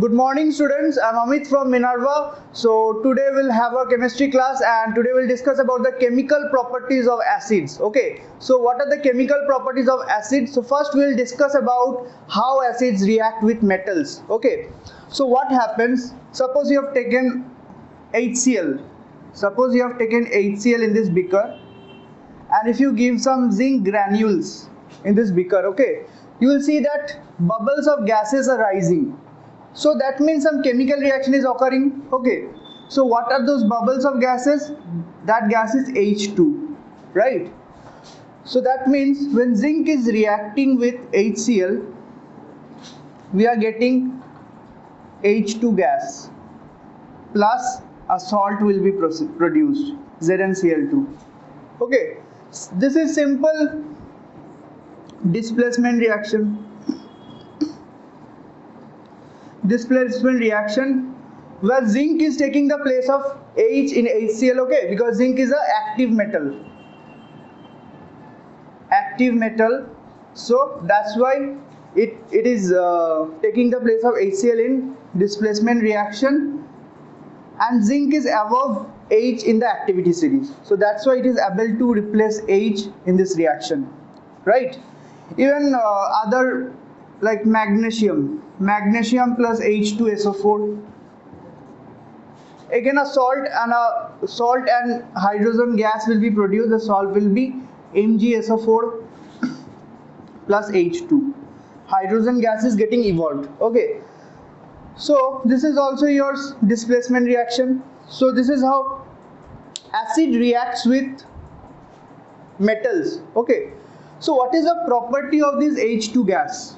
Good morning students, I am Amit from Minerva. So today we'll have a chemistry class and today we'll discuss about the chemical properties of acids. Okay, so what are the chemical properties of acids? So first we'll discuss about how acids react with metals. Okay, so what happens, suppose you have taken HCl. Suppose you have taken HCl in this beaker, and if you give some zinc granules in this beaker, okay, you will see that bubbles of gases are rising. So that means some chemical reaction is occurring. Okay, so what are those bubbles of gases? That gas is H2, right? So that means when zinc is reacting with HCl, we are getting H2 gas plus a salt will be produced, ZnCl2. Okay, this is simple displacement reaction. Displacement reaction where zinc is taking the place of H in HCl, okay, because zinc is an active metal. So that's why it is taking the place of HCl in displacement reaction, and zinc is above H in the activity series. So that's why it is able to replace H in this reaction, right? Even other like magnesium plus H2SO4. Again a salt and hydrogen gas will be produced. The salt will be MgSO4 plus H2. Hydrogen gas is getting evolved. Okay, so this is also your displacement reaction. So this is how acid reacts with metals. Okay, so what is the property of this H2 gas?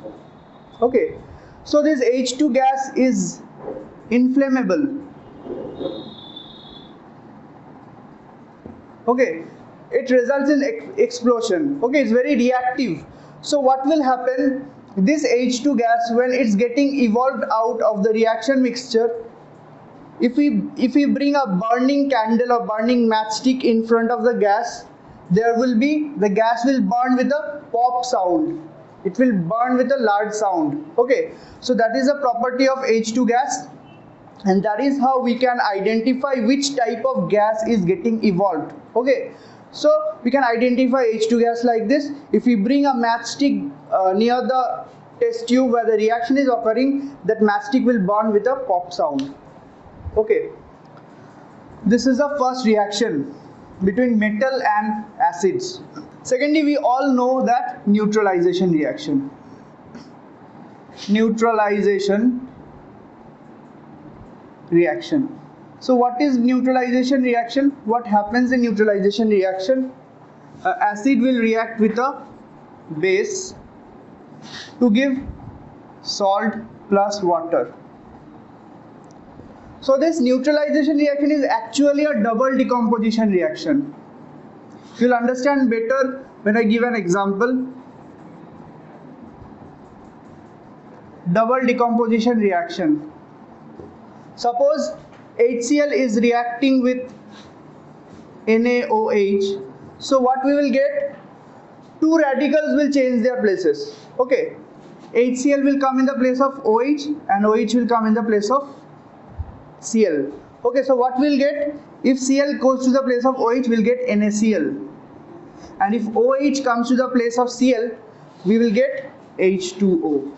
Okay, so this H2 gas is inflammable. Okay, it results in explosion. Okay, it's very reactive. So what will happen? This H2 gas, when it's getting evolved out of the reaction mixture, if we bring a burning candle or burning matchstick in front of the gas, the gas will burn with a pop sound. It will burn with a large sound. Okay, so that is a property of H2 gas, and that is how we can identify which type of gas is getting evolved. Okay, so we can identify H2 gas like this. If we bring a matchstick near the test tube where the reaction is occurring, that matchstick will burn with a pop sound. Okay, this is the first reaction between metal and acids. Secondly, we all know that neutralization reaction. Neutralization reaction. So what is neutralization reaction? What happens in neutralization reaction? Acid will react with a base to give salt plus water. So this neutralization reaction is actually a double decomposition reaction. You'll understand better when I give an example. Double decomposition reaction. Suppose HCl is reacting with NaOH. So what we will get? Two radicals will change their places. Okay, HCl will come in the place of OH and OH will come in the place of Cl. Okay, so what we'll get? If Cl goes to the place of OH, we'll get NaCl. And if OH comes to the place of Cl, we will get H2O.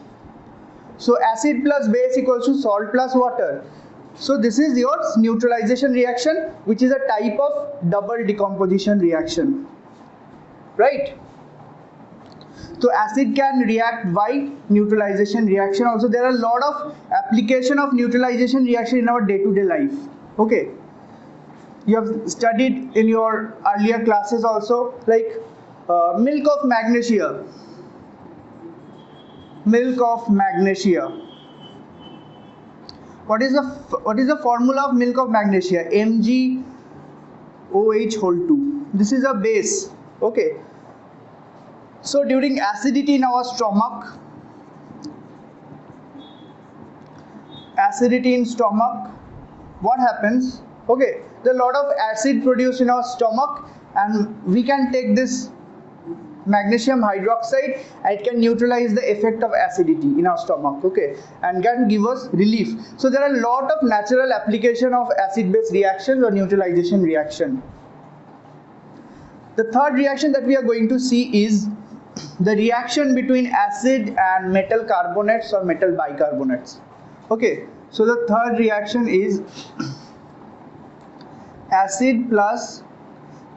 So acid plus base equals to salt plus water. So this is your neutralization reaction, which is a type of double decomposition reaction, right? So acid can react by neutralization reaction. Also there are a lot of application of neutralization reaction in our day-to-day life. Okay, you have studied in your earlier classes also, like milk of magnesia. Milk of magnesia. What is the formula of milk of magnesia? MgOH whole 2. This is a base. Okay. So during acidity in our stomach, what happens? Okay, there are a lot of acid produced in our stomach, and we can take this magnesium hydroxide, and it can neutralize the effect of acidity in our stomach, okay, and can give us relief. So there are a lot of natural application of acid-base reactions or neutralization reaction. The third reaction that we are going to see is the reaction between acid and metal carbonates or metal bicarbonates. Okay, so the third reaction is acid plus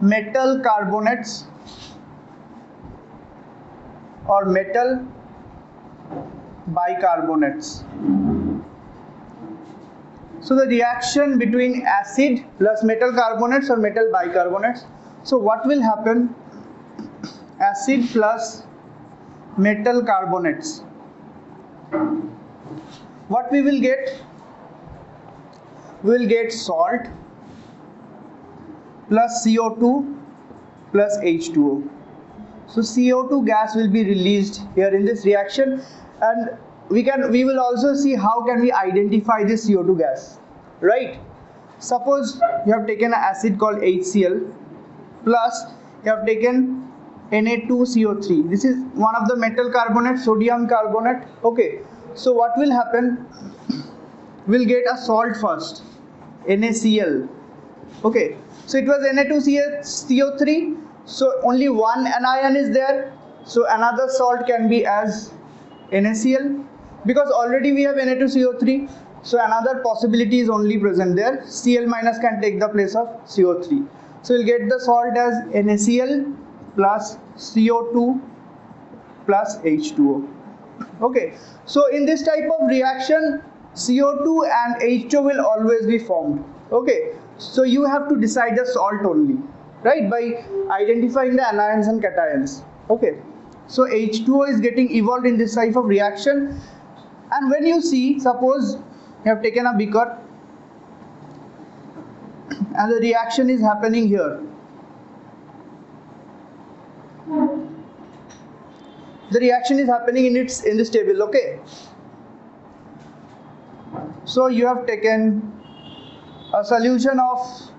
metal carbonates or metal bicarbonates. So the reaction between acid plus metal carbonates or metal bicarbonates. So what will happen? Acid plus metal carbonates. What we will get? We will get salt plus CO2 plus H2O. So CO2 gas will be released here in this reaction, and we will also see how can we identify this CO2 gas, right? Suppose you have taken an acid called HCl plus you have taken Na2CO3. This is one of the metal carbonate, sodium carbonate. Okay, so what will happen? We'll get a salt first, NaCl. Okay, so it was Na2CO3, so only one anion is there, so another salt can be as NaCl, because already we have Na2CO3, so another possibility is only present there. Cl minus can take the place of CO3, so we'll get the salt as NaCl plus CO2 plus H2O. Okay, so in this type of reaction, CO2 and H2O will always be formed. Okay, so you have to decide the salt only, right, by identifying the anions and cations. Okay, so H2O is getting evolved in this type of reaction, and when you see, suppose you have taken a beaker and the reaction is happening here. The reaction is happening in this table, okay. So you have taken a solution of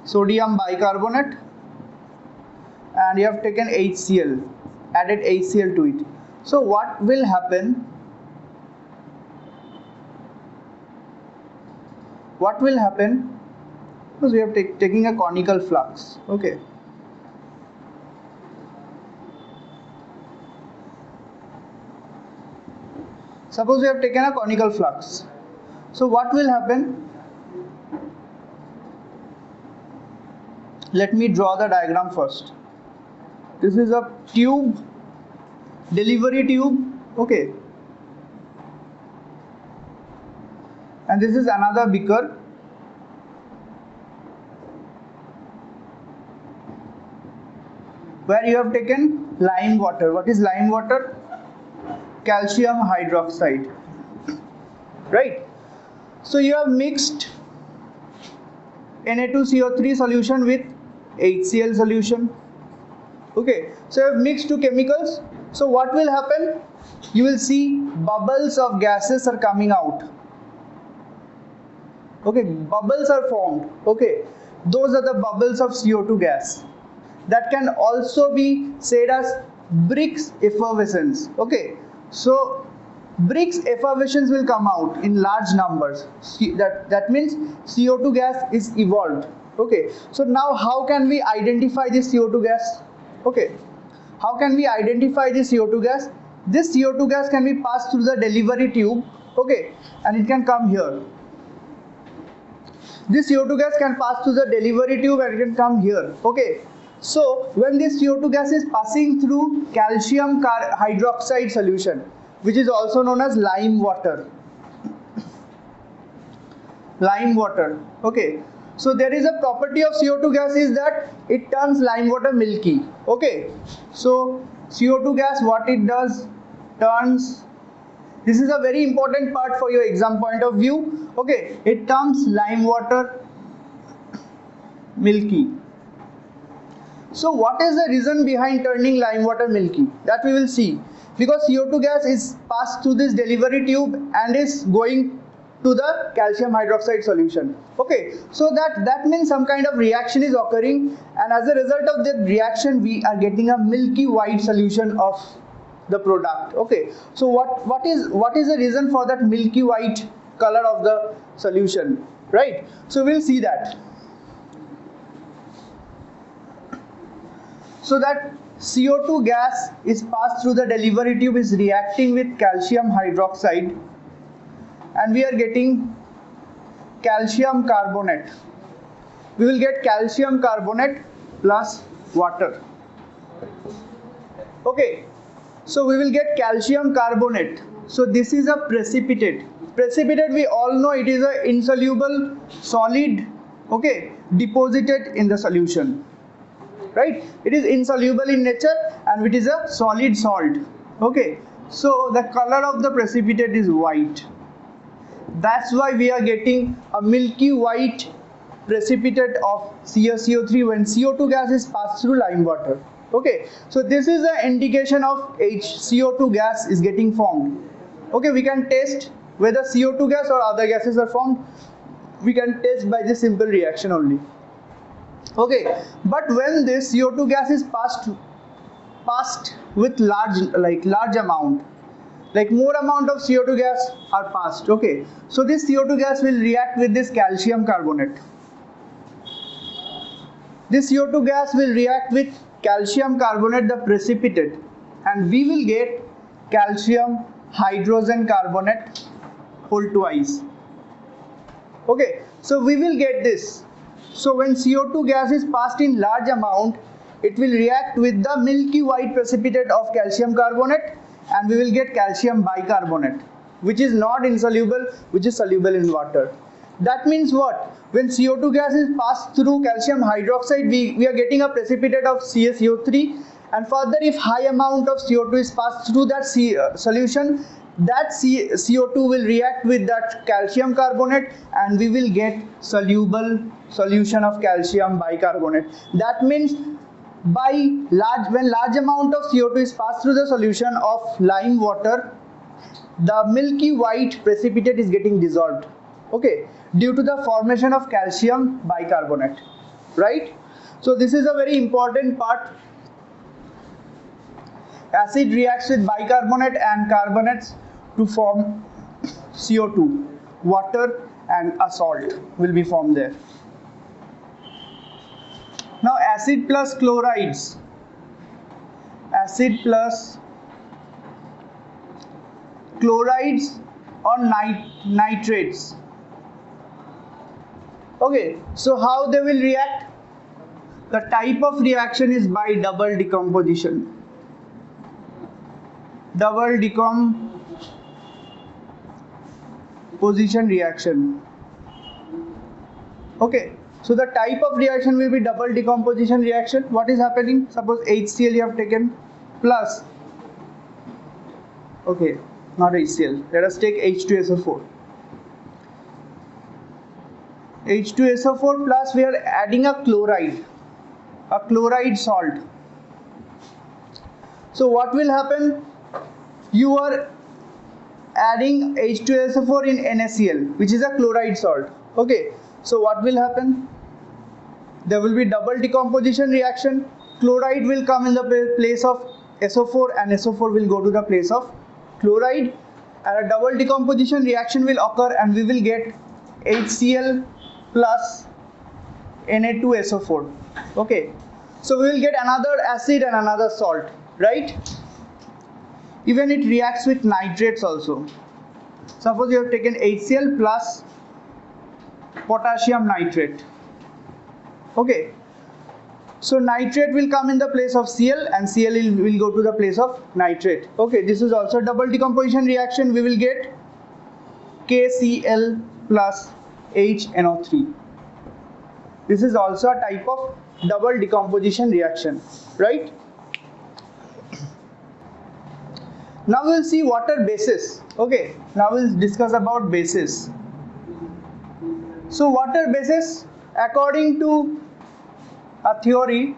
sodium bicarbonate and you have taken HCl, added HCl to it. So what will happen? What will happen? Because we have taking a conical flux, okay. Suppose we have taken a conical flux. So what will happen? Let me draw the diagram first. This is a tube, delivery tube, okay. And this is another beaker. Where you have taken lime water. What is lime water? Calcium hydroxide, right? So you have mixed Na2CO3 solution with HCl solution. Okay, so you have mixed two chemicals. So what will happen? You will see bubbles of gases are coming out. Okay, bubbles are formed. Okay, those are the bubbles of CO2 gas. That can also be said as Briggs effervescence. Okay, so Briggs effervescence will come out in large numbers. That means CO2 gas is evolved. Okay, so now how can we identify this CO2 gas? Okay, how can we identify this CO2 gas? This CO2 gas can be passed through the delivery tube. Okay, and it can come here. This CO2 gas can pass through the delivery tube and it can come here. Okay, so when this CO2 gas is passing through calcium hydroxide solution, which is also known as lime water. Lime water. Okay, so there is a property of CO2 gas is that it turns lime water milky. Okay, so CO2 gas, what it does, turns, this is a very important part for your exam point of view. Okay, it turns lime water milky. So what is the reason behind turning lime water milky? That we will see. Because CO2 gas is passed through this delivery tube and is going to the calcium hydroxide solution. Okay, so that means some kind of reaction is occurring, and as a result of that reaction we are getting a milky white solution of the product. Okay, so what is the reason for that milky white color of the solution, right? So we'll see that. So that CO2 gas is passed through the delivery tube, is reacting with calcium hydroxide, and we are getting calcium carbonate. We will get calcium carbonate plus water. Okay, so we will get calcium carbonate. So this is a precipitate. Precipitate, we all know it is an insoluble solid, okay, deposited in the solution, right? It is insoluble in nature and it is a solid salt. Okay, so the color of the precipitate is white. That's why we are getting a milky white precipitate of CaCO3 when CO2 gas is passed through lime water. Okay, so this is an indication of CO2 gas is getting formed. Okay, we can test whether CO2 gas or other gases are formed. We can test by this simple reaction only. Okay, but when this CO2 gas is passed with large amount, like more amount of CO2 gas are passed. Okay, so this CO2 gas will react with this calcium carbonate. This CO2 gas will react with calcium carbonate, the precipitate, and we will get calcium hydrogen carbonate whole twice. Okay, so we will get this. So when CO2 gas is passed in large amount, it will react with the milky white precipitate of calcium carbonate, and we will get calcium bicarbonate, which is not insoluble, which is soluble in water. That means what? When CO2 gas is passed through calcium hydroxide, we are getting a precipitate of CaCO3, and further if high amount of CO2 is passed through that solution, that CO2 will react with that calcium carbonate and we will get soluble solution of calcium bicarbonate. That means when large amount of CO2 is passed through the solution of lime water, the milky white precipitate is getting dissolved, okay, due to the formation of calcium bicarbonate, right? So this is a very important part. Acid reacts with bicarbonate and carbonates to form CO2. Water and a salt will be formed there. Now acid plus chlorides, acid plus chlorides or nitrates. Okay, so how they will react? The type of reaction is by double decomposition. Double decomposition reaction. Okay, so the type of reaction will be double decomposition reaction. What is happening? Suppose HCl you have taken plus, okay, not HCl, let us take H2SO4. H2SO4 plus we are adding a chloride salt. So what will happen? You are adding H2SO4 in NaCl, which is a chloride salt. Okay, so what will happen? There will be double decomposition reaction. Chloride will come in the place of SO4 and SO4 will go to the place of chloride, and a double decomposition reaction will occur and we will get HCl plus Na2SO4. Okay, so we will get another acid and another salt, right? Even it reacts with nitrates also. Suppose you have taken HCl plus potassium nitrate. Okay, so nitrate will come in the place of Cl and Cl will go to the place of nitrate. Okay, this is also double decomposition reaction. We will get KCl plus HNO3. This is also a type of double decomposition reaction, right? Now we will see what are bases. Okay, now we will discuss about bases. So what are bases? According to a theory,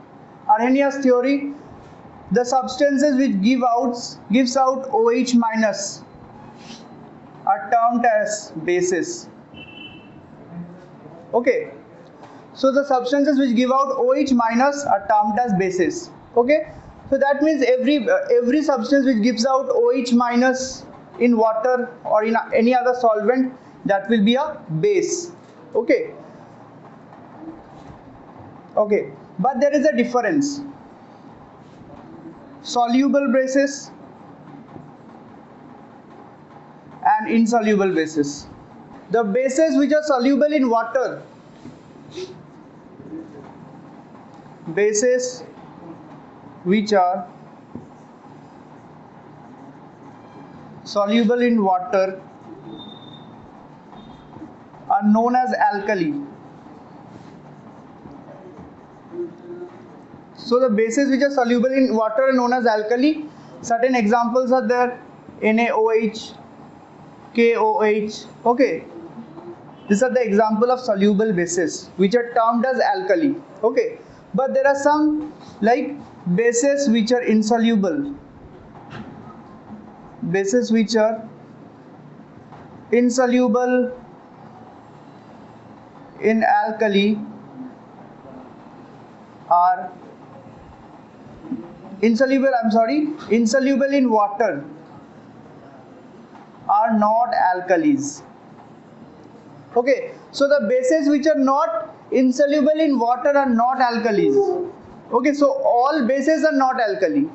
Arrhenius theory, the substances which gives out OH minus are termed as bases. Okay, so the substances which give out OH minus are termed as bases. Okay, so that means every substance which gives out OH minus in water or in any other solvent, that will be a base. Okay, okay, but there is a difference. Soluble bases and insoluble bases. The bases which are soluble in water, bases which are soluble in water are known as alkali. So the bases which are soluble in water are known as alkali. Certain examples are there: NaOH, KOH. Okay, these are the example of soluble bases which are termed as alkali. Okay, but there are some like bases which are insoluble. Bases which are insoluble in alkali are insoluble in water are not alkalis. Okay, so the bases which are not insoluble in water are not alkalis. Okay, so all bases are not alkali,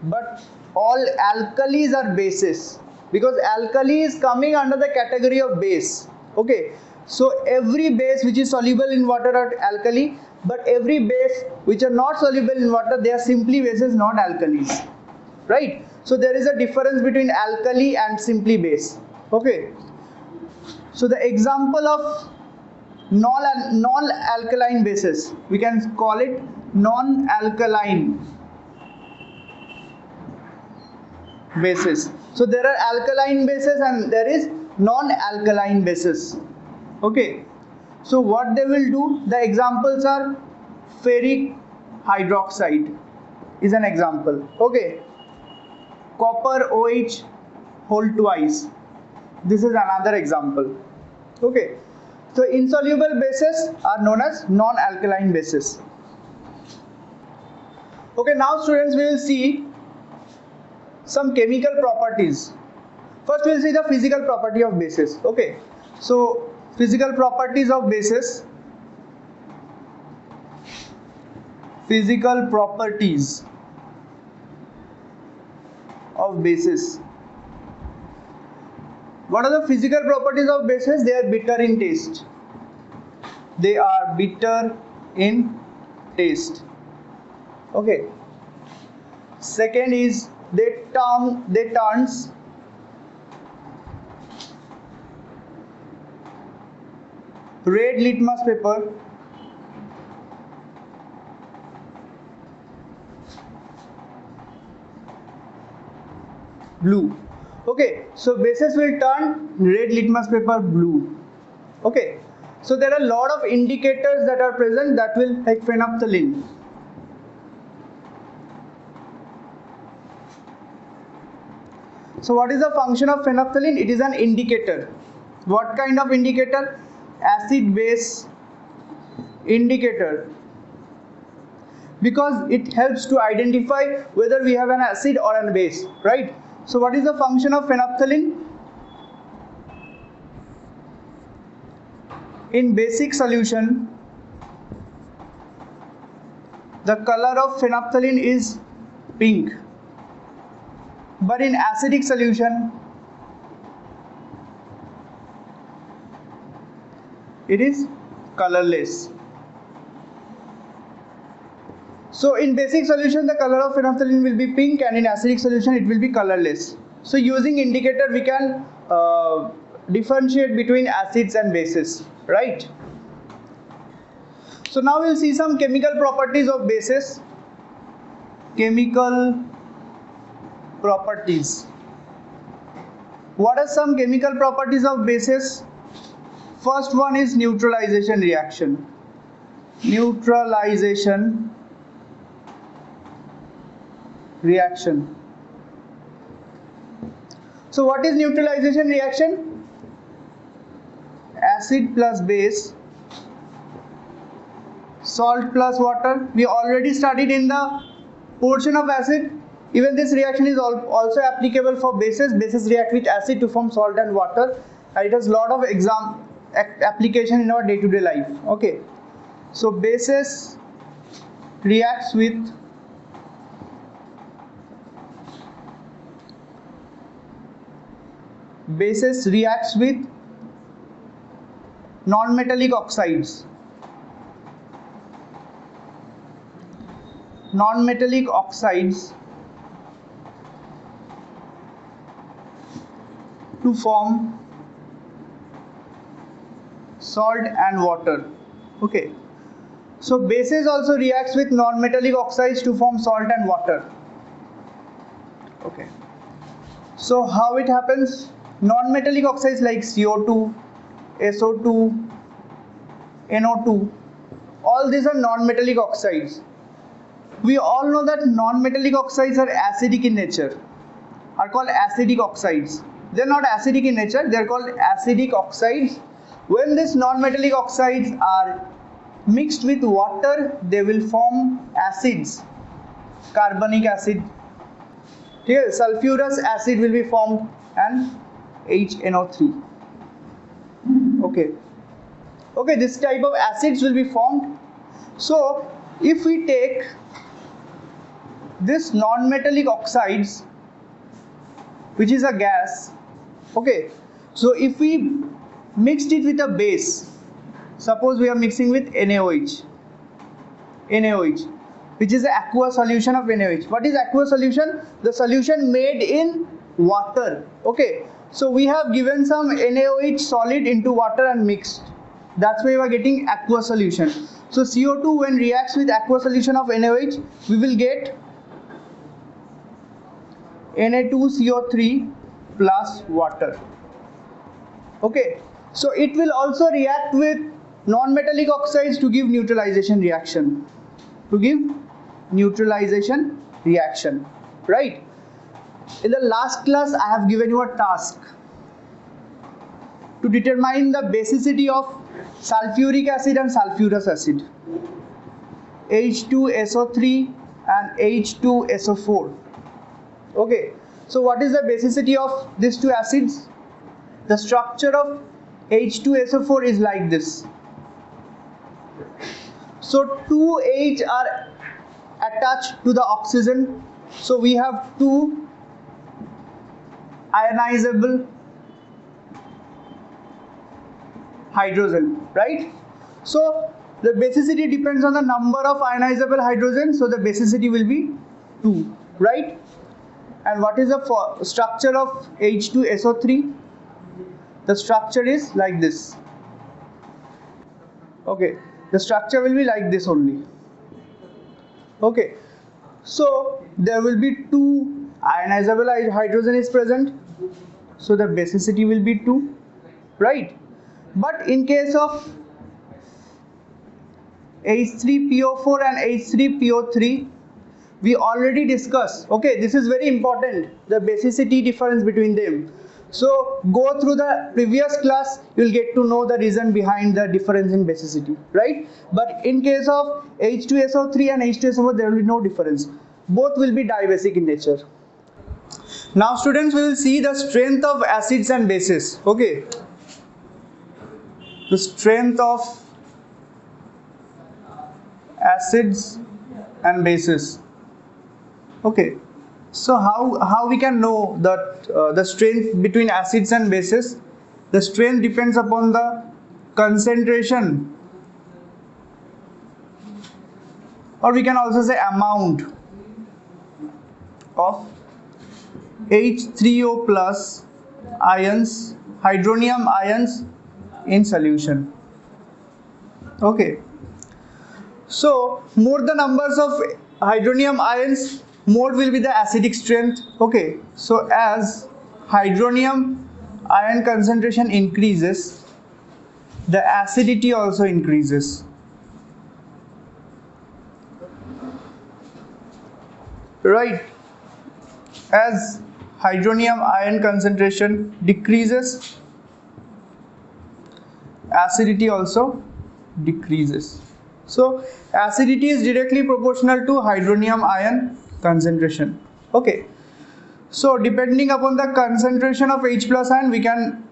but all alkalis are bases, because alkali is coming under the category of base. Okay, so every base which is soluble in water are alkali, but every base which are not soluble in water, they are simply bases, not alkalis, right? So there is a difference between alkali and simply base. Okay, so the example of non-alkaline bases, we can call it non-alkaline bases. So there are alkaline bases and there is non-alkaline bases. Okay, so what they will do, the examples are ferric hydroxide is an example. Okay, copper OH whole twice, this is another example. Okay, so insoluble bases are known as non-alkaline bases. Okay, now students, we will see some chemical properties. First we will see the physical property of bases. Okay, so physical properties of bases. Physical properties of bases. What are the physical properties of bases? They are bitter in taste. They are bitter in taste. Okay. Second is they turns red litmus paper blue. Okay, so bases will turn red litmus paper blue. Okay, so there are a lot of indicators that are present that will, like phenolphthalein. So what is the function of phenolphthalein? It is an indicator. What kind of indicator? Acid base indicator, because it helps to identify whether we have an acid or a base, right? So what is the function of phenolphthalein? In basic solution, the color of phenolphthalein is pink, but in acidic solution it is colorless. So in basic solution the color of phenolphthalein will be pink, and in acidic solution it will be colorless. So using indicator we can differentiate between acids and bases, right? So now we'll see some chemical properties of bases. Chemical properties. What are some chemical properties of bases? First one is neutralization reaction. Neutralization reaction. So what is neutralization reaction? Acid plus base, salt plus water. We already studied in the portion of acid. Even this reaction is also applicable for bases. Bases react with acid to form salt and water, and it has lot of application in our day-to-day life. Okay, so bases reacts with non-metallic oxides. Non-metallic oxides to form salt and water. Okay, so bases also reacts with non-metallic oxides to form salt and water. Okay, so how it happens? Non-metallic oxides like CO2, SO2, NO2, all these are non-metallic oxides. We all know that non-metallic oxides are acidic in nature, are called acidic oxides. They are not acidic in nature, they are called acidic oxides. When these non-metallic oxides are mixed with water, they will form acids. Carbonic acid, here sulfurous acid will be formed, and HNO3. Okay, this type of acids will be formed. So if we take this non-metallic oxides, which is a gas, okay, so if we mixed it with a base, suppose we are mixing with NaOH, which is the aqueous solution of NaOH. What is aqueous solution? The solution made in water. Okay, so we have given some NaOH solid into water and mixed. That's why we are getting aqueous solution. So CO2 when reacts with aqueous solution of NaOH, we will get Na2CO3 plus water. Okay, so it will also react with non-metallic oxides to give neutralization reaction. Right? In the last class, I have given you a task to determine the basicity of sulfuric acid and sulfurous acid, H2SO3 and H2SO4. Okay, so what is the basicity of these two acids? The structure of H2SO4 is like this. So two H are attached to the oxygen. So we have two ionizable hydrogen, right? So the basicity depends on the number of ionizable hydrogen. So the basicity will be 2, right? And what is the structure of H2SO3? The structure is like this. Okay, the structure will be like this only. Okay, so there will be 2 ionizable hydrogen is present, so the basicity will be 2, right? But in case of H3PO4 and H3PO3, we already discussed. Okay, this is very important, the basicity difference between them. So go through the previous class, you will get to know the reason behind the difference in basicity, right? But in case of H2SO3 and H2SO4, there will be no difference. Both will be dibasic in nature. Now students, we will see the strength of acids and bases. Okay, the strength of acids and bases. Okay, so how we can know that the strength between acids and bases? The strength depends upon the concentration, or we can also say amount of H3O plus ions, hydronium ions in solution. Okay, so more the numbers of hydronium ions, more will be the acidic strength. Okay, so as hydronium ion concentration increases, the acidity also increases. Right, as hydronium ion concentration decreases, acidity also decreases. So acidity is directly proportional to hydronium ion concentration. Okay, so depending upon the concentration of H plus ion, we can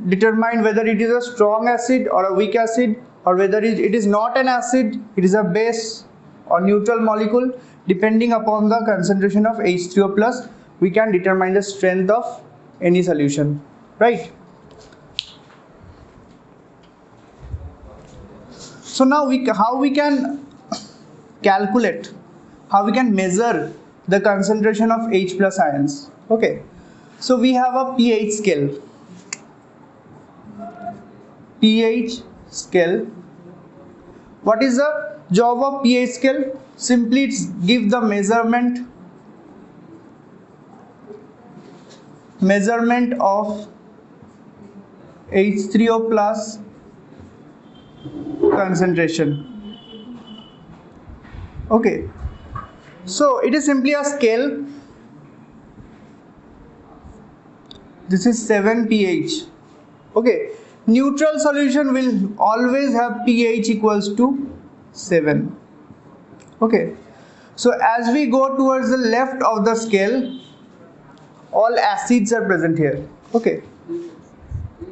determine whether it is a strong acid or a weak acid, or whether it is not an acid, it is a base or neutral molecule. Depending upon the concentration of H3O plus, we can determine the strength of any solution, right? So now how we can calculate, how we can measure the concentration of H plus ions. Okay, so we have a pH scale. pH scale. What is the job of pH scale? Simply it's give the measurement of H3O plus concentration. Okay, so it is simply a scale. This is 7 pH. Okay, neutral solution will always have pH equals to 7. Okay, so as we go towards the left of the scale, all acids are present here. Okay,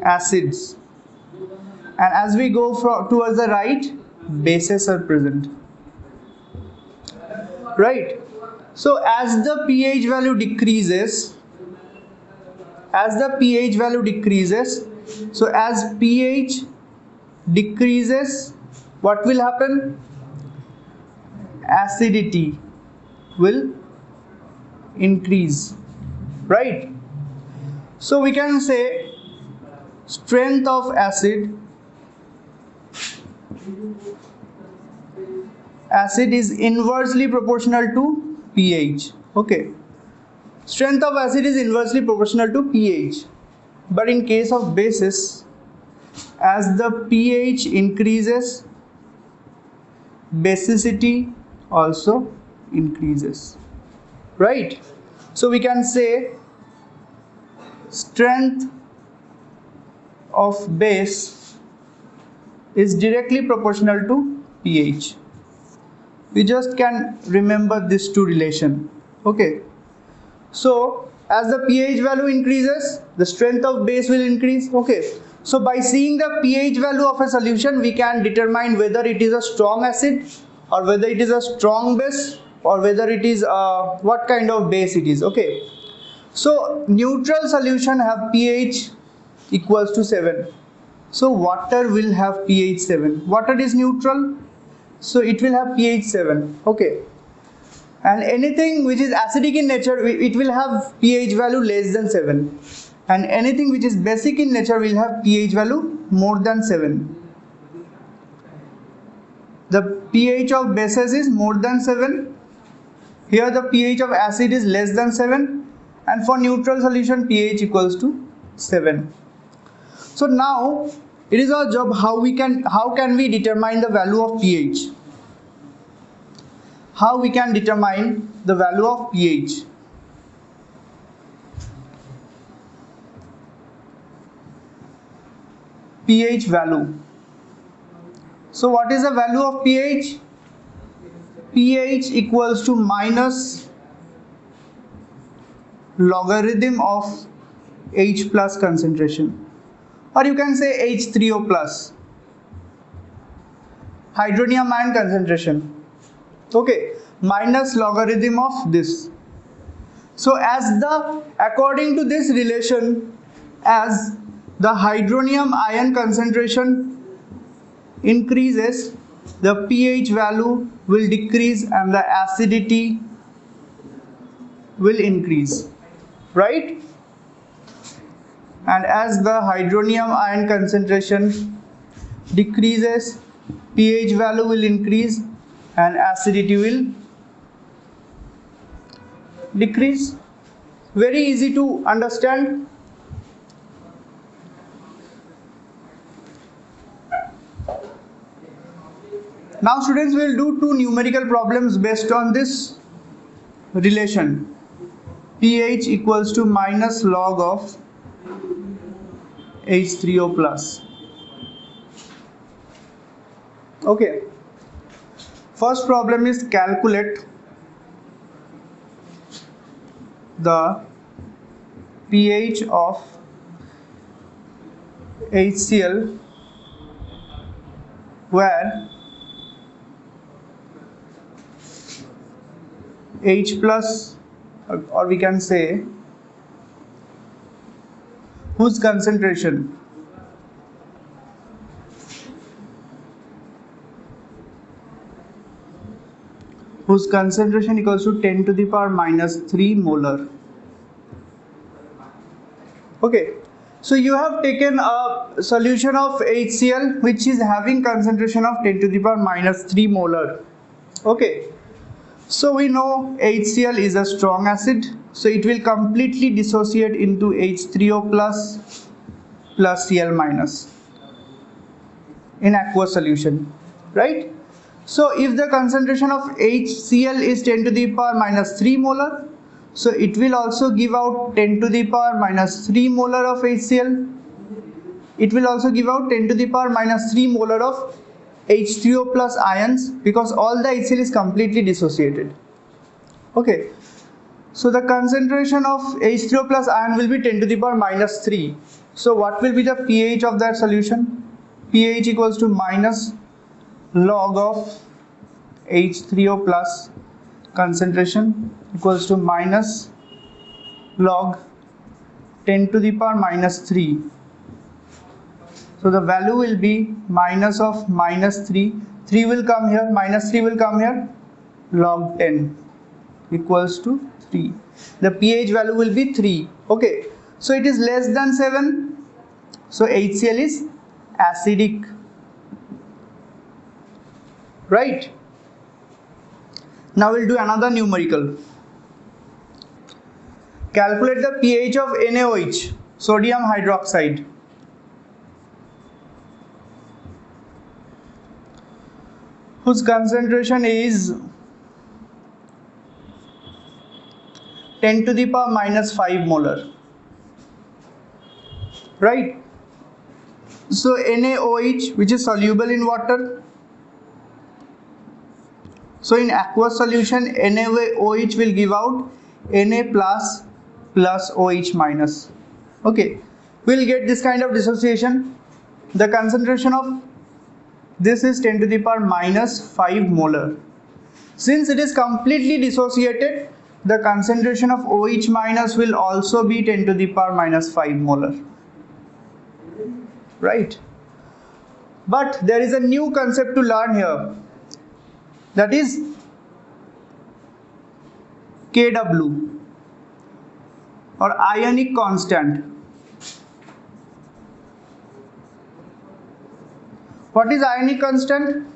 acids. And as we go towards the right, bases are present, right? So as the pH value decreases, so as pH decreases, what will happen? Acidity will increase, right? So we can say strength of acid is inversely proportional to pH. Okay, strength of acid is inversely proportional to pH. But in case of bases, as the pH increases, basicity also increases, right? So we can say strength of base is directly proportional to pH. We just can remember this two relation. Okay, so as the pH value increases, the strength of base will increase. Okay, so by seeing the pH value of a solution, we can determine whether it is a strong acid or whether it is a strong base or whether it is what kind of base it is. Okay, so neutral solution have pH equals to 7. So water will have pH 7. Water is neutral, so it will have pH 7. Okay, and anything which is acidic in nature, it will have pH value less than 7, and anything which is basic in nature will have pH value more than 7. The pH of bases is more than 7. Here the pH of acid is less than 7, and for neutral solution pH equals to 7. So now it is our job how can we determine the value of pH? How we can determine the value of pH? pH value. So what is the value of pH? pH equals to minus logarithm of H plus concentration, or you can say H3O plus, hydronium ion concentration. Okay, minus logarithm of this. So according to this relation, as the hydronium ion concentration increases, the pH value will decrease and the acidity will increase, right? And as the hydronium ion concentration decreases, pH value will increase and acidity will decrease. Very easy to understand. Now students will do two numerical problems based on this relation. pH equals to minus log of H3O plus. Okay. First problem is calculate the pH of HCl where H plus, or we can say whose concentration equals to 10 to the power minus 3 molar. Okay, so you have taken a solution of HCl which is having concentration of 10 to the power minus 3 molar. Okay, so we know HCl is a strong acid, so it will completely dissociate into H3O plus Cl minus in aqueous solution, right? So if the concentration of HCl is 10 to the power minus 3 molar, so it will also give out 10 to the power minus 3 molar of HCl. It will also give out 10 to the power minus 3 molar of H3O plus ions, because all the HCl is completely dissociated. Okay, so the concentration of H3O plus ion will be 10 to the power minus 3. So what will be the pH of that solution? pH equals to minus log of H3O plus concentration equals to minus log 10 to the power minus 3. So the value will be minus of minus 3. 3 will come here, minus 3 will come here, log 10 equals to 3. The pH value will be 3. Okay, so it is less than 7. So HCl is acidic. Right? Now we'll do another numerical. Calculate the pH of NaOH, sodium hydroxide. Whose concentration is 10 to the power minus 5 molar. Right? So NaOH, which is soluble in water. So in aqueous solution, NaOH will give out Na plus OH minus. Okay, we'll get this kind of dissociation. The concentration of this is 10 to the power minus 5 molar. Since it is completely dissociated, the concentration of OH minus will also be 10 to the power minus 5 molar. Right? But there is a new concept to learn here. That is Kw, or ionic constant. What is ionic constant?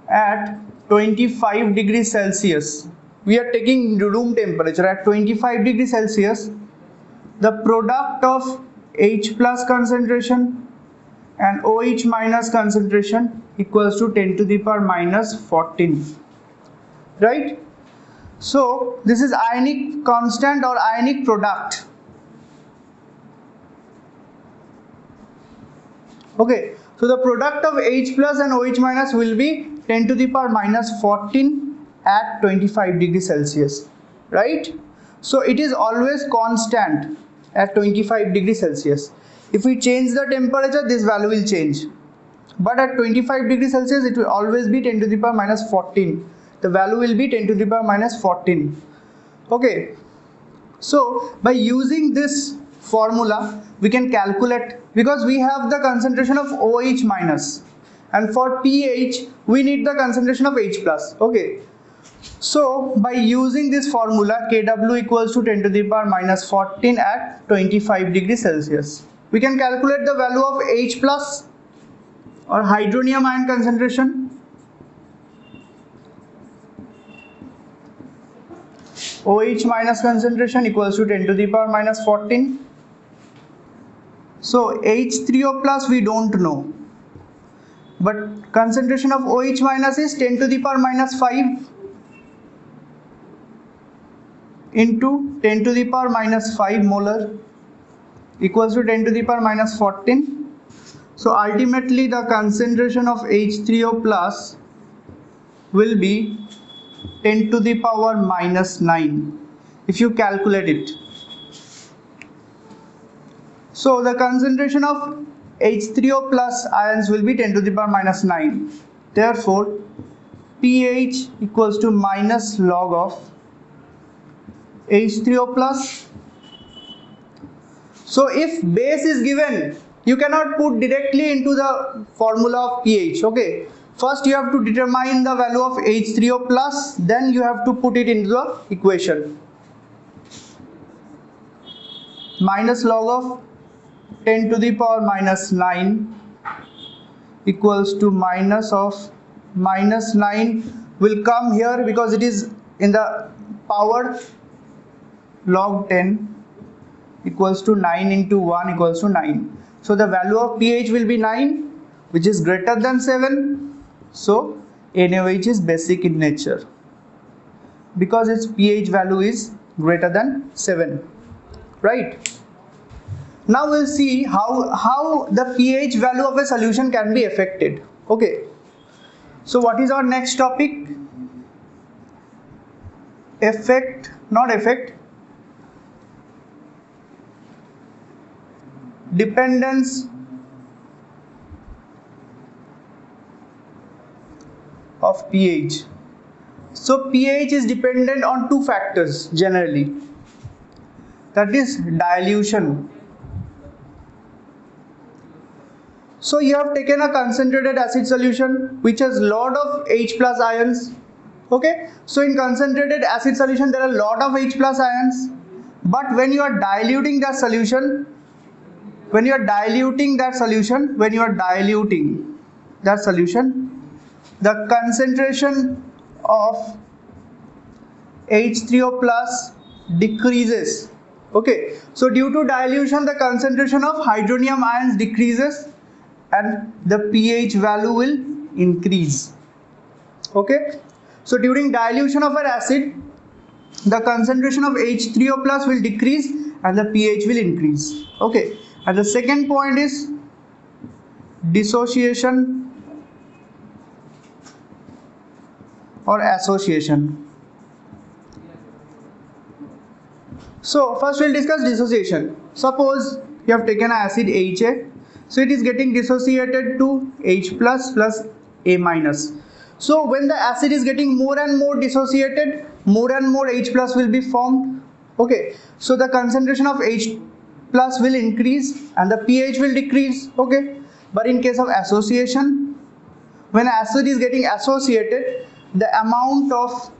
At 25 degrees Celsius, we are taking room temperature. At 25 degrees Celsius, the product of H plus concentration and OH minus concentration equals to 10 to the power minus 14. Right? So this is ionic constant or ionic product. Okay, so the product of H plus and OH minus will be 10 to the power minus 14 at 25 degrees Celsius. Right? So it is always constant at 25 degrees Celsius. If we change the temperature, this value will change. But at 25 degrees Celsius, it will always be 10 to the power minus 14. The value will be 10 to the power minus 14. Okay. So by using this formula, we can calculate, because we have the concentration of OH minus, and for pH we need the concentration of H plus. Okay. So by using this formula, Kw equals to 10 to the power minus 14 at 25 degrees Celsius, we can calculate the value of H plus or hydronium ion concentration. OH minus concentration equals to 10 to the power minus 14. So H3O plus we don't know, but concentration of OH minus is 10 to the power minus 5. into 10 to the power minus 5 molar equals to 10 to the power minus 14. So ultimately the concentration of H3O plus will be 10 to the power minus 9 if you calculate it. So the concentration of H3O plus ions will be 10 to the power minus 9. Therefore pH equals to minus log of H3O plus. So if base is given, you cannot put directly into the formula of pH. Okay, first you have to determine the value of H3O plus, then you have to put it into the equation. Minus log of 10 to the power minus 9 equals to minus of minus 9 will come here because it is in the power. Log 10 equals to 9 into 1 equals to 9. So the value of pH will be 9, which is greater than 7. So NaOH is basic in nature because its pH value is greater than 7. Right? Now we'll see how the pH value of a solution can be affected. Okay. So what is our next topic? Effect, not effect. Dependence of pH. So pH is dependent on two factors generally, that is dilution. So you have taken a concentrated acid solution which has lot of H plus ions. Okay, so in concentrated acid solution there are a lot of H plus ions, but when you are diluting that solution, the concentration of H3O plus decreases. Okay, so due to dilution the concentration of hydronium ions decreases and the pH value will increase. Okay, so during dilution of an acid the concentration of H3O plus will decrease and the pH will increase. Okay, and the second point is dissociation or association. So first we'll discuss dissociation. Suppose you have taken an acid HA, so it is getting dissociated to H plus plus A minus. So when the acid is getting more and more dissociated, more and more H plus will be formed. Okay, so the concentration of H plus will increase and the pH will decrease. Okay, but in case of association, when acid is getting associated, the amount of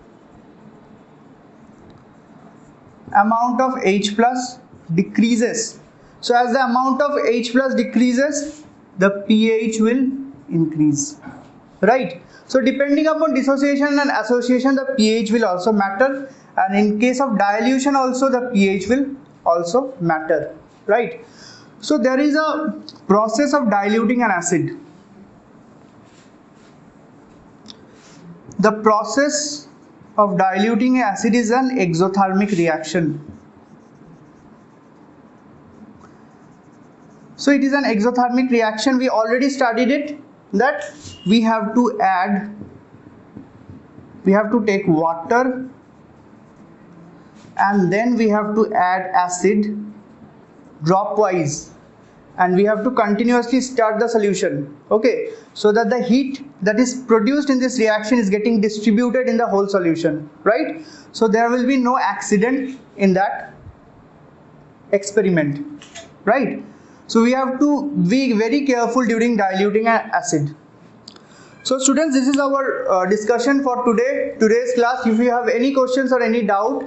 H plus decreases. So as the amount of H plus decreases, the pH will increase. Right? So depending upon dissociation and association, the pH will also matter, and in case of dilution also the pH will also matter. Right? So there is a process of diluting an acid. The process of diluting an acid is an exothermic reaction. So it is an exothermic reaction. We already studied it, that we have to take water and then we have to add acid dropwise, and we have to continuously stir the solution. Okay, so that the heat that is produced in this reaction is getting distributed in the whole solution. Right? So there will be no accident in that experiment. Right? So we have to be very careful during diluting an acid. So students, this is our discussion for today's class. If you have any questions or any doubt,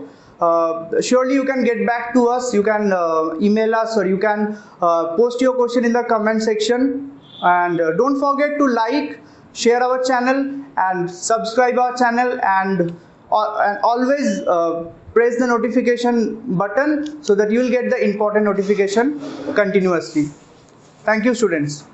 surely you can get back to us. You can email us, or you can post your question in the comment section. And don't forget to like, share our channel and subscribe our channel, and always press the notification button so that you will get the important notification continuously. Thank you, students.